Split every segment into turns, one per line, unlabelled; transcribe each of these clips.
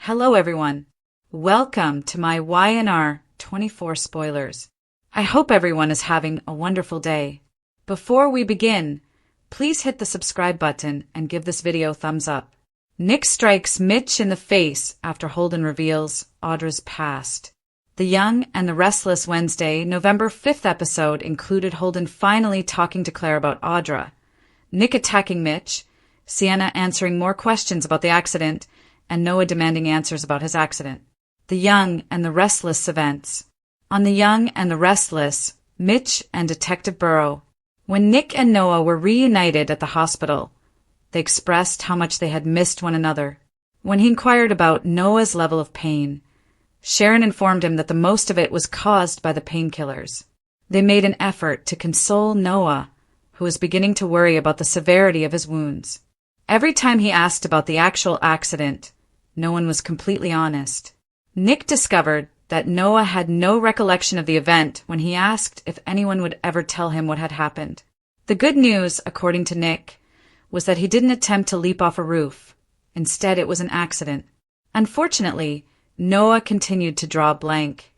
Hello everyone. Welcome to my YNR 24 spoilers. I hope everyone is having a wonderful day. Before we begin, please hit the subscribe button and give this video a thumbs up. Nick strikes Mitch in the face after Holden reveals Audra's past. The Young and the Restless Wednesday, November 5th episode included Holden finally talking to Claire about Audra, Nick attacking Mitch, Sienna answering more questions about the accident, and Noah demanding answers about his accident. The Young and the Restless events. On The Young and the Restless, Mitch and Detective Burrow. When Nick and Noah were reunited at the hospital, they expressed how much they had missed one another. When he inquired about Noah's level of pain, Sharon informed him that the most of it was caused by the painkillers. They made an effort to console Noah, who was beginning to worry about the severity of his wounds. Every time he asked about the actual accident, no one was completely honest. Nick discovered that Noah had no recollection of the event when he asked if anyone would ever tell him what had happened. The good news, according to Nick, was that he didn't attempt to leap off a roof. Instead, it was an accident. Unfortunately, Noah continued to draw a blank,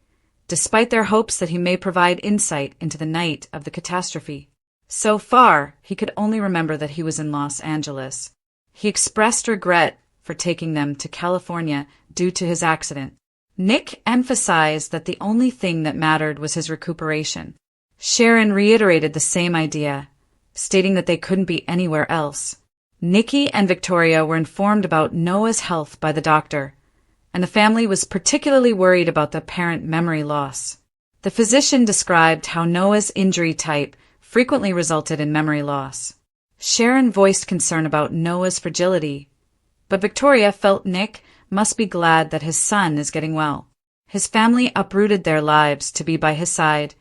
despite their hopes that he may provide insight into the night of the catastrophe. So far, he could only remember that he was in Los Angeles. He expressed regret for taking them to California due to his accident. Nick emphasized that the only thing that mattered was his recuperation. Sharon reiterated the same idea, stating that they couldn't be anywhere else. Nikki and Victoria were informed about Noah's health by the doctor, and the family was particularly worried about the apparent memory loss. The physician described how Noah's injury type frequently resulted in memory loss. Sharon voiced concern about Noah's fragility, but Victoria felt Nick must be glad that his son is getting well. His family uprooted their lives to be by his side,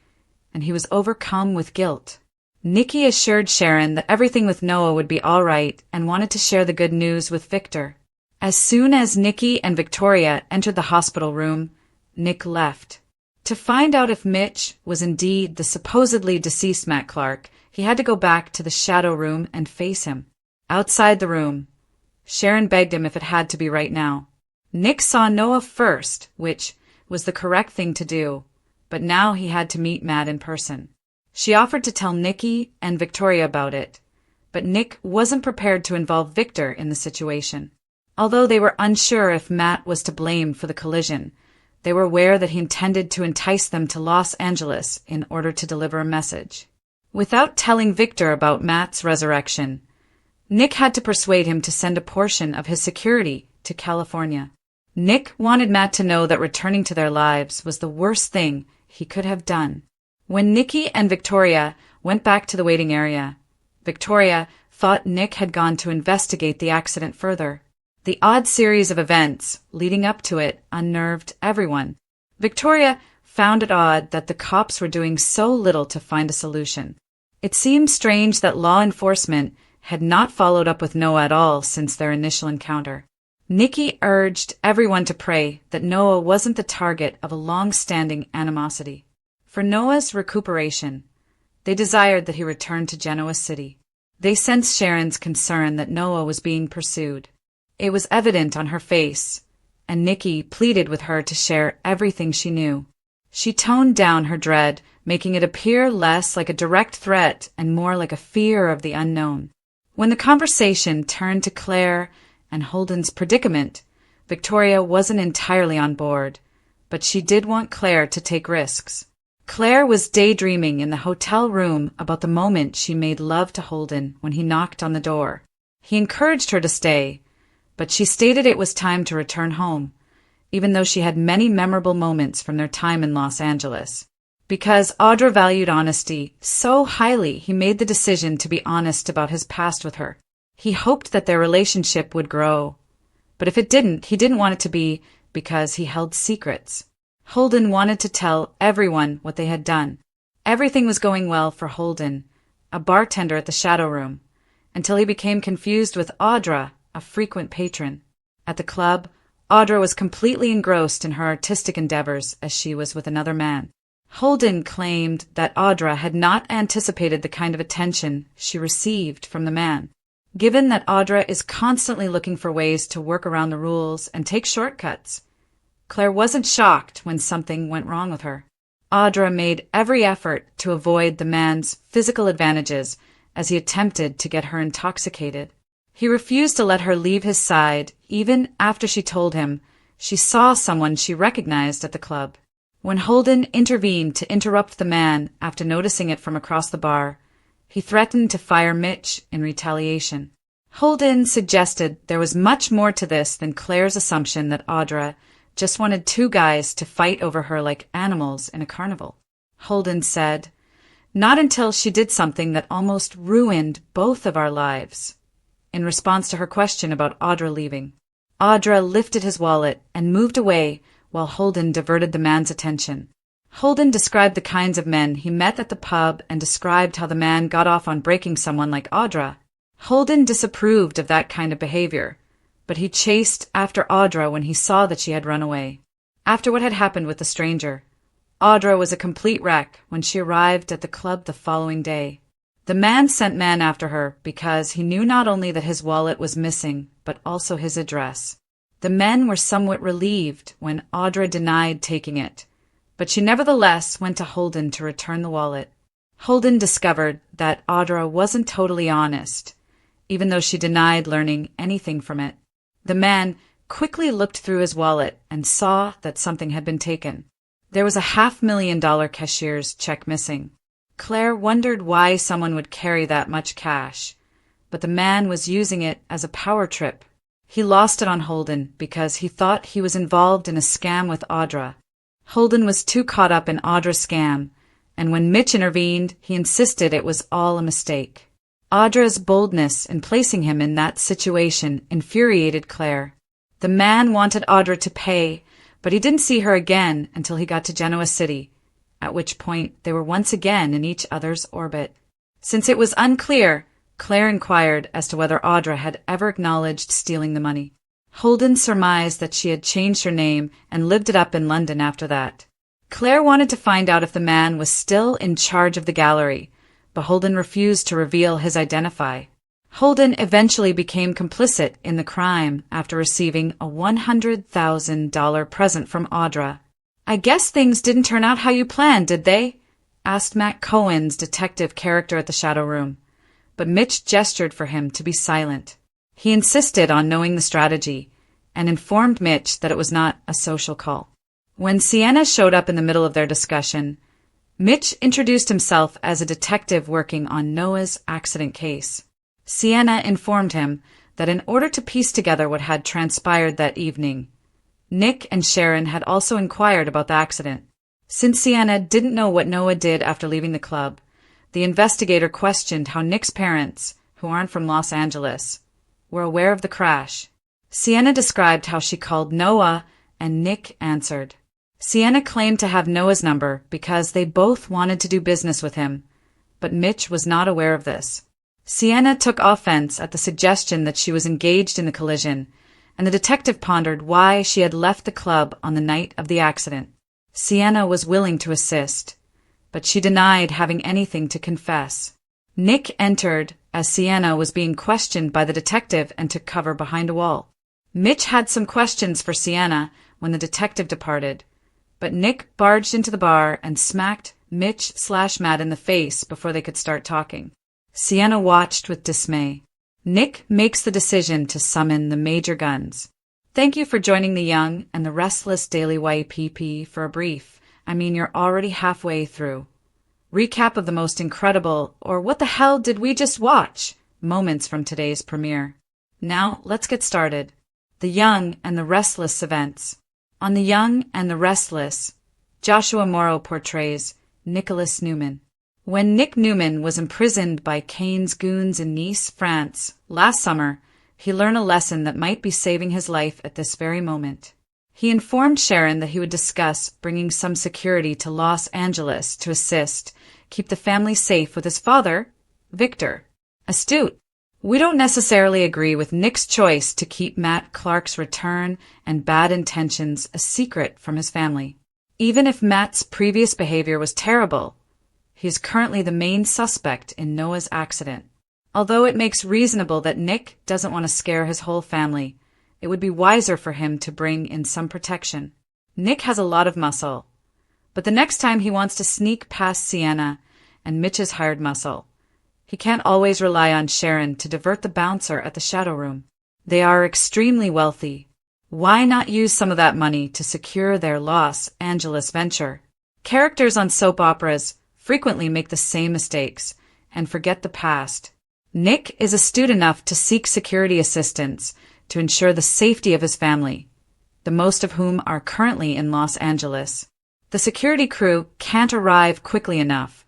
and he was overcome with guilt. Nikki assured Sharon that everything with Noah would be all right and wanted to share the good news with Victor. As soon as Nikki and Victoria entered the hospital room, Nick left. To find out if Mitch was indeed the supposedly deceased Matt Clark, he had to go back to the shadow room and face him. Outside the room, Sharon begged him if it had to be right now. Nick saw Noah first, which was the correct thing to do, but now he had to meet Matt in person. She offered to tell Nikki and Victoria about it, but Nick wasn't prepared to involve Victor in the situation. Although they were unsure if Matt was to blame for the collision, they were aware that he intended to entice them to Los Angeles in order to deliver a message. Without telling Victor about Matt's resurrection, Nick had to persuade him to send a portion of his security to California. Nick wanted Matt to know that returning to their lives was the worst thing he could have done. When Nikki and Victoria went back to the waiting area, Victoria thought Nick had gone to investigate the accident further. The odd series of events leading up to it unnerved everyone. Victoria found it odd that the cops were doing so little to find a solution. It seemed strange that law enforcement had not followed up with Noah at all since their initial encounter. Nikki urged everyone to pray that Noah wasn't the target of a long-standing animosity. For Noah's recuperation, they desired that he return to Genoa City. They sensed Sharon's concern that Noah was being pursued. It was evident on her face, and Nikki pleaded with her to share everything she knew. She toned down her dread, making it appear less like a direct threat and more like a fear of the unknown. When the conversation turned to Claire and Holden's predicament, Victoria wasn't entirely on board, but she did want Claire to take risks. Claire was daydreaming in the hotel room about the moment she made love to Holden when he knocked on the door. He encouraged her to stay, but she stated it was time to return home, even though she had many memorable moments from their time in Los Angeles. Because Audra valued honesty so highly, he made the decision to be honest about his past with her. He hoped that their relationship would grow, but if it didn't, he didn't want it to be because he held secrets. Holden wanted to tell everyone what they had done. Everything was going well for Holden, a bartender at the Shadow Room, until he became confused with Audra, a frequent patron. At the club, Audra was completely engrossed in her artistic endeavors as she was with another man. Holden claimed that Audra had not anticipated the kind of attention she received from the man. given that Audra is constantly looking for ways to work around the rules and take shortcuts. Claire wasn't shocked when something went wrong with her. Audra made every effort to avoid the man's physical advantages as he attempted to get her intoxicated. He refused to let her leave his side, even after she told him she saw someone she recognized at the club. When Holden intervened to interrupt the man after noticing it from across the bar, he threatened to fire Mitch in retaliation. Holden suggested there was much more to this than Claire's assumption that Audra just wanted two guys to fight over her like animals in a carnival. Holden said, "Not until she did something that almost ruined both of our lives," in response to her question about Audra leaving. Audra lifted his wallet and moved away while Holden diverted the man's attention. Holden described the kinds of men he met at the pub and described how the man got off on breaking someone like Audra. Holden disapproved of that kind of behavior, but he chased after Audra when he saw that she had run away. After what had happened with the stranger, Audra was a complete wreck when she arrived at the club the following day. The man sent men after her because he knew not only that his wallet was missing, but also his address. The men were somewhat relieved when Audra denied taking it, but she nevertheless went to Holden to return the wallet. Holden discovered that Audra wasn't totally honest, even though she denied learning anything from it. The man quickly looked through his wallet and saw that something had been taken. There was a $500,000 cashier's check missing. Claire wondered why someone would carry that much cash, but the man was using it as a power trip. He lost it on Holden because he thought he was involved in a scam with Audra. Holden was too caught up in Audra's scam, and when Mitch intervened, he insisted it was all a mistake. Audra's boldness in placing him in that situation infuriated Claire. The man wanted Audra to pay, but he didn't see her again until he got to Genoa City, at which point they were once again in each other's orbit. Since it was unclear, Claire inquired as to whether Audra had ever acknowledged stealing the money. Holden surmised that she had changed her name and lived it up in London after that. Claire wanted to find out if the man was still in charge of the gallery, but Holden refused to reveal his identity. Holden eventually became complicit in the crime after receiving a $100,000 present from Audra. "I guess things didn't turn out how you planned, did they?" asked Matt Cohen's detective character at the Shadow Room, but Mitch gestured for him to be silent. He insisted on knowing the strategy and informed Mitch that it was not a social call. When Sienna showed up in the middle of their discussion, Mitch introduced himself as a detective working on Noah's accident case. Sienna informed him that in order to piece together what had transpired that evening, Nick and Sharon had also inquired about the accident. Since Sienna didn't know what Noah did after leaving the club, the investigator questioned how Nick's parents, who aren't from Los Angeles, were aware of the crash. Sienna described how she called Noah and Nick answered. Sienna claimed to have Noah's number because they both wanted to do business with him, but Mitch was not aware of this. Sienna took offense at the suggestion that she was engaged in the collision, and the detective pondered why she had left the club on the night of the accident. Sienna was willing to assist, but she denied having anything to confess. Nick entered as Sienna was being questioned by the detective and took cover behind a wall. Mitch had some questions for Sienna when the detective departed, but Nick barged into the bar and smacked Mitch/Matt in the face before they could start talking. Sienna watched with dismay. Nick makes the decision to summon the major guns. "Thank you for joining the young and the restless Daily YPP for a brief. You're already halfway through. Recap of the most incredible, or what the hell did we just watch? Moments from today's premiere. Now, let's get started. The Young and the Restless events. On The Young and the Restless, Joshua Morrow portrays Nicholas Newman. When Nick Newman was imprisoned by Kane's goons in Nice, France, last summer, he learned a lesson that might be saving his life at this very moment. He informed Sharon that he would discuss bringing some security to Los Angeles to assist keep the family safe with his father, Victor. Astute. We don't necessarily agree with Nick's choice to keep Matt Clark's return and bad intentions a secret from his family. Even if Matt's previous behavior was terrible, he is currently the main suspect in Noah's accident. Although it makes reasonable that Nick doesn't want to scare his whole family, it would be wiser for him to bring in some protection. Nick has a lot of muscle, but the next time he wants to sneak past Sienna and Mitch's hired muscle, he can't always rely on Sharon to divert the bouncer at the Shadow Room. They are extremely wealthy. Why not use some of that money to secure their Los Angeles venture? Characters on soap operas frequently make the same mistakes and forget the past. Nick is astute enough to seek security assistance to ensure the safety of his family, the most of whom are currently in Los Angeles. The security crew can't arrive quickly enough,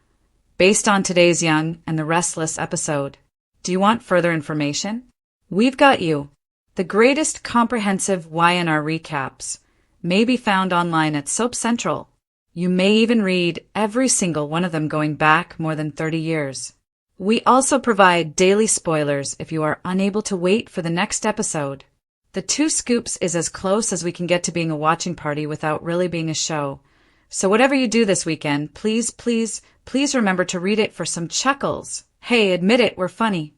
based on today's Young and the Restless episode. Do you want further information? We've got you. The greatest comprehensive Y&R recaps may be found online at Soap Central. You may even read every single one of them going back more than 30 years. We also provide daily spoilers if you are unable to wait for the next episode. The 2 Scoops is as close as we can get to being a watching party without really being a show. So whatever you do this weekend, please remember to read it for some chuckles. Hey, admit it, we're funny.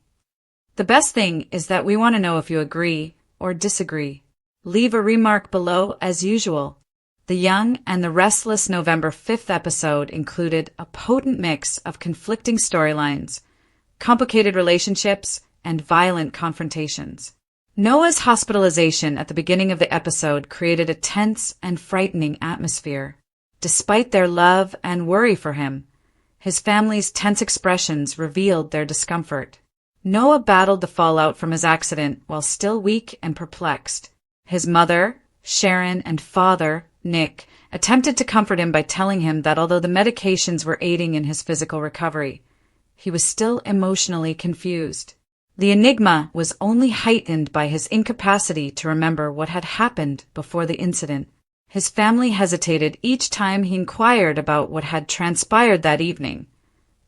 The best thing is that we want to know if you agree or disagree. Leave a remark below as usual. The Young and the Restless November 5th episode included a potent mix of conflicting storylines, complicated relationships, and violent confrontations. Noah's hospitalization at the beginning of the episode created a tense and frightening atmosphere. Despite their love and worry for him, his family's tense expressions revealed their discomfort. Noah battled the fallout from his accident while still weak and perplexed. His mother, Sharon, and father, Nick, attempted to comfort him by telling him that although the medications were aiding in his physical recovery, he was still emotionally confused. The enigma was only heightened by his incapacity to remember what had happened before the incident. His family hesitated each time he inquired about what had transpired that evening,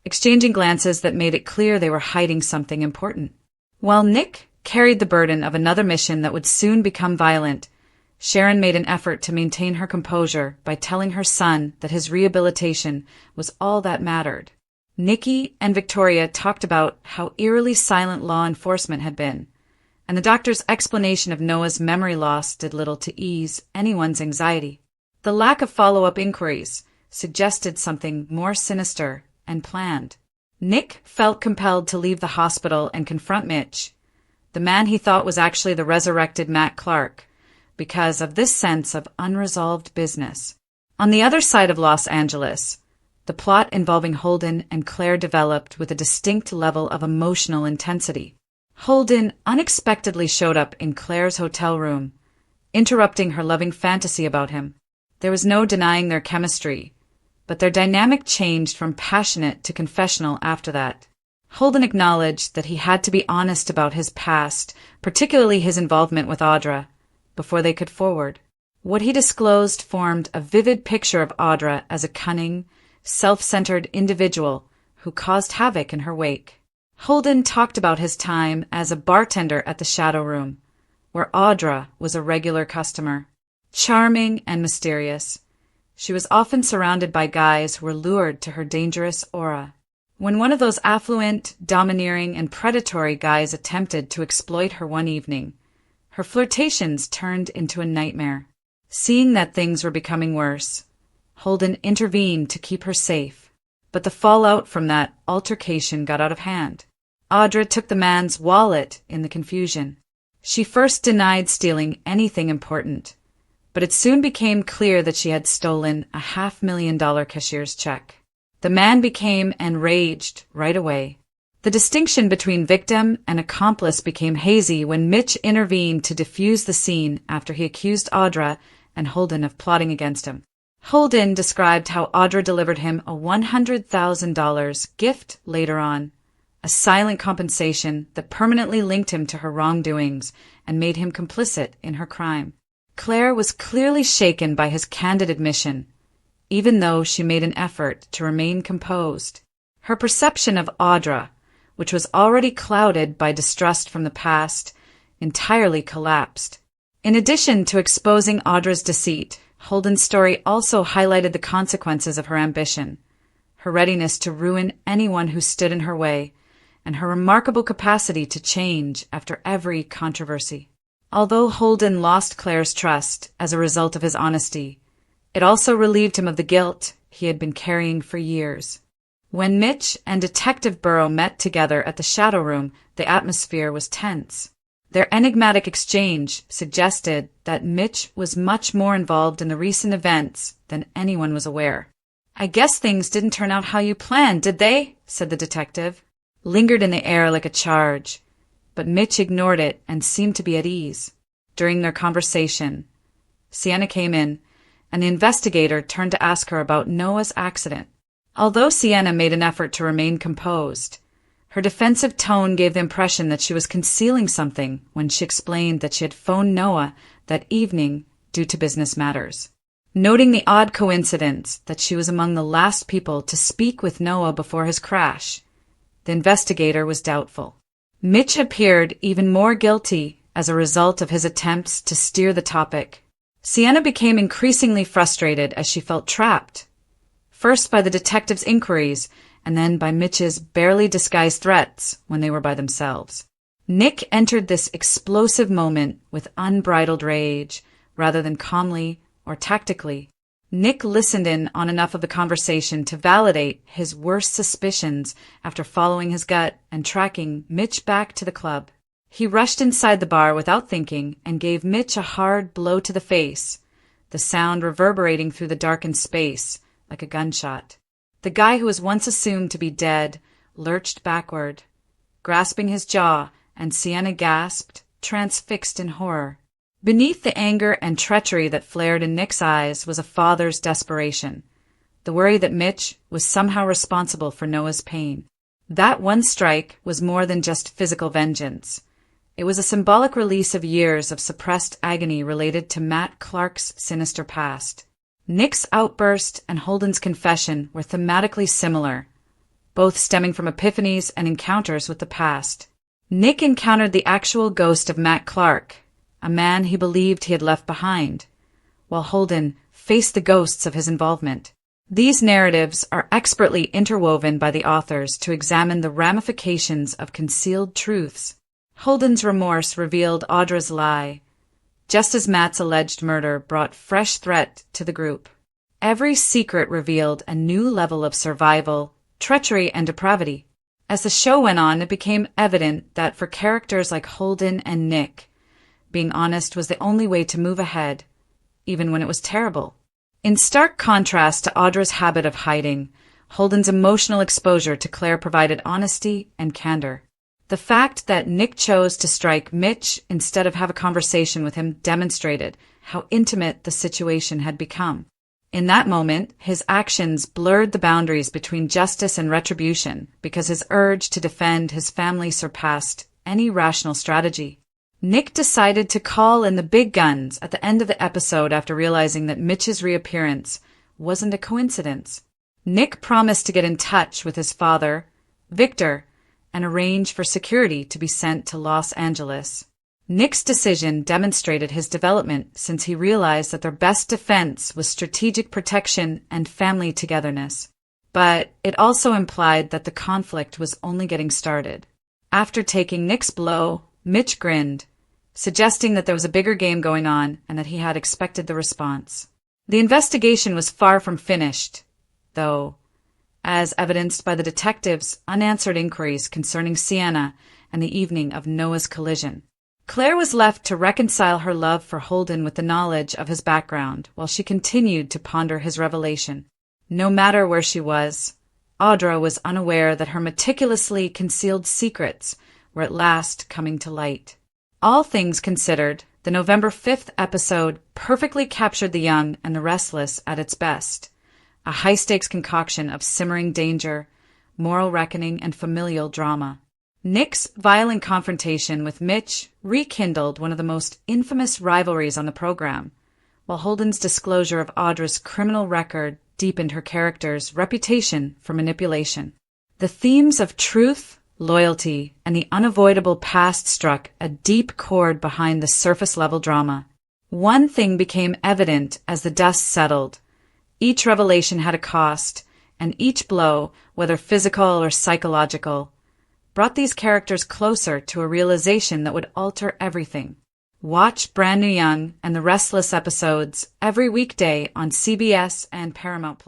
exchanging glances that made it clear they were hiding something important. While Nick carried the burden of another mission that would soon become violent, Sharon made an effort to maintain her composure by telling her son that his rehabilitation was all that mattered. Nikki and Victoria talked about how eerily silent law enforcement had been, and the doctor's explanation of Noah's memory loss did little to ease anyone's anxiety. The lack of follow-up inquiries suggested something more sinister and planned. Nick felt compelled to leave the hospital and confront Mitch, the man he thought was actually the resurrected Matt Clark, because of this sense of unresolved business. On the other side of Los Angeles, the plot involving Holden and Claire developed with a distinct level of emotional intensity. Holden unexpectedly showed up in Claire's hotel room, interrupting her loving fantasy about him. There was no denying their chemistry, but their dynamic changed from passionate to confessional after that. Holden acknowledged that he had to be honest about his past, particularly his involvement with Audra, before they could forward. What he disclosed formed a vivid picture of Audra as a cunning, self-centered individual who caused havoc in her wake. Holden talked about his time as a bartender at the Shadow Room, where Audra was a regular customer. Charming and mysterious, she was often surrounded by guys who were lured to her dangerous aura. When one of those affluent, domineering, and predatory guys attempted to exploit her one evening, her flirtations turned into a nightmare. Seeing that things were becoming worse, Holden intervened to keep her safe, but the fallout from that altercation got out of hand. Audra took the man's wallet in the confusion. She first denied stealing anything important, but it soon became clear that she had stolen a $500,000 cashier's check. The man became enraged right away. The distinction between victim and accomplice became hazy when Mitch intervened to defuse the scene after he accused Audra and Holden of plotting against him. Holden described how Audra delivered him a $100,000 gift later on, a silent compensation that permanently linked him to her wrongdoings and made him complicit in her crime. Claire was clearly shaken by his candid admission, even though she made an effort to remain composed. Her perception of Audra, which was already clouded by distrust from the past, entirely collapsed. In addition to exposing Audra's deceit, Holden's story also highlighted the consequences of her ambition, her readiness to ruin anyone who stood in her way, and her remarkable capacity to change after every controversy. Although Holden lost Claire's trust as a result of his honesty, it also relieved him of the guilt he had been carrying for years. When Mitch and Detective Burrow met together at the Shadow Room, the atmosphere was tense. Their enigmatic exchange suggested that Mitch was much more involved in the recent events than anyone was aware. "I guess things didn't turn out how you planned, did they?" said the detective. Lingered in the air like a charge, but Mitch ignored it and seemed to be at ease. During their conversation, Sienna came in, and the investigator turned to ask her about Noah's accident. Although Sienna made an effort to remain composed, her defensive tone gave the impression that she was concealing something when she explained that she had phoned Noah that evening due to business matters. Noting the odd coincidence that she was among the last people to speak with Noah before his crash, the investigator was doubtful. Mitch appeared even more guilty as a result of his attempts to steer the topic. Sienna became increasingly frustrated as she felt trapped, first by the detective's inquiries and then by Mitch's barely disguised threats when they were by themselves. Nick entered this explosive moment with unbridled rage rather than calmly or tactically. Nick listened in on enough of the conversation to validate his worst suspicions after following his gut and tracking Mitch back to the club. He rushed inside the bar without thinking and gave Mitch a hard blow to the face, the sound reverberating through the darkened space like a gunshot. The guy who was once assumed to be dead lurched backward, grasping his jaw, and Sienna gasped, transfixed in horror. Beneath the anger and treachery that flared in Nick's eyes was a father's desperation, the worry that Mitch was somehow responsible for Noah's pain. That one strike was more than just physical vengeance. It was a symbolic release of years of suppressed agony related to Matt Clark's sinister past. Nick's outburst and Holden's confession were thematically similar, both stemming from epiphanies and encounters with the past. Nick encountered the actual ghost of Matt Clark, a man he believed he had left behind, while Holden faced the ghosts of his involvement. These narratives are expertly interwoven by the authors to examine the ramifications of concealed truths. Holden's remorse revealed Audra's lie, just as Matt's alleged murder brought fresh threat to the group. Every secret revealed a new level of survival, treachery, and depravity. As the show went on, it became evident that for characters like Holden and Nick, being honest was the only way to move ahead, even when it was terrible. In stark contrast to Audra's habit of hiding, Holden's emotional exposure to Claire provided honesty and candor. The fact that Nick chose to strike Mitch instead of have a conversation with him demonstrated how intimate the situation had become. In that moment, his actions blurred the boundaries between justice and retribution because his urge to defend his family surpassed any rational strategy. Nick decided to call in the big guns at the end of the episode after realizing that Mitch's reappearance wasn't a coincidence. Nick promised to get in touch with his father, Victor, and arrange for security to be sent to Los Angeles. Nick's decision demonstrated his development since he realized that their best defense was strategic protection and family togetherness. But it also implied that the conflict was only getting started. After taking Nick's blow, Mitch grinned, suggesting that there was a bigger game going on and that he had expected the response. The investigation was far from finished, though, as evidenced by the detectives' unanswered inquiries concerning Sienna and the evening of Noah's collision. Claire was left to reconcile her love for Holden with the knowledge of his background while she continued to ponder his revelation. No matter where she was, Audra was unaware that her meticulously concealed secrets were at last coming to light. All things considered, the November 5th episode perfectly captured the young and the restless at its best. A high-stakes concoction of simmering danger, moral reckoning, and familial drama. Nick's violent confrontation with Mitch rekindled one of the most infamous rivalries on the program, while Holden's disclosure of Audra's criminal record deepened her character's reputation for manipulation. The themes of truth, loyalty, and the unavoidable past struck a deep chord behind the surface-level drama. One thing became evident as the dust settled. Each revelation had a cost, and each blow, whether physical or psychological, brought these characters closer to a realization that would alter everything. Watch Brand New Young and The Restless episodes every weekday on CBS and Paramount+.